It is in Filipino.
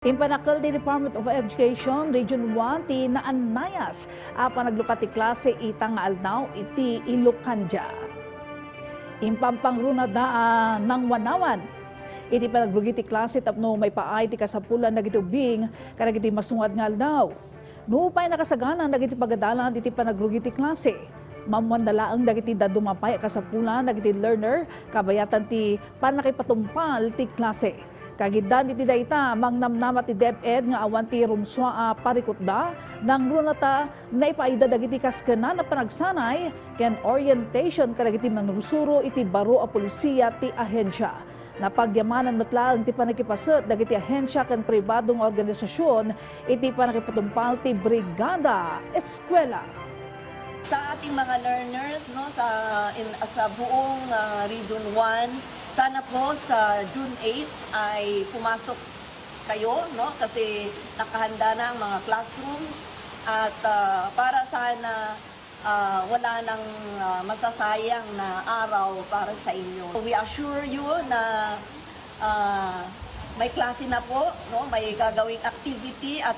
Impanakal di Department of Education, Region 1, ti naanayas apa naglupati klase itang aldaw iti Ilocanja. Impampangruna da ng wanawan. Iti panagrugi ti klase tapno may paay ti kasapulan nagitubing kanagiti masungad nga aldaw. Nuupay nakasaganan nagiti pagadalan iti panagrugi ti klase. Mamandalaang dagiti dadumapay kasapulan dagiti learner kabayatan ti panakipatumpal ti klase. Kagidan iti dayta mangnamnamat ti DepEd nga awan ti rumswa parikutda nang runata na ipaida dagiti kaskana na panagsanay ken orientation kadagiti manrusuro iti baro a pulisiya ti ahensya. Napagyamanan matlaang ti panakipasat dagiti ahensya ken pribadong organisasyon iti panakipatumpal ti brigada eskwela. Sa ating mga learners sa buong Region 1, sana po sa June 8 ay pumasok kayo kasi nakahanda na ang mga classrooms at para sana wala nang masasayang na araw para sa inyo. We assure you na may klase na po, may gagawing activity at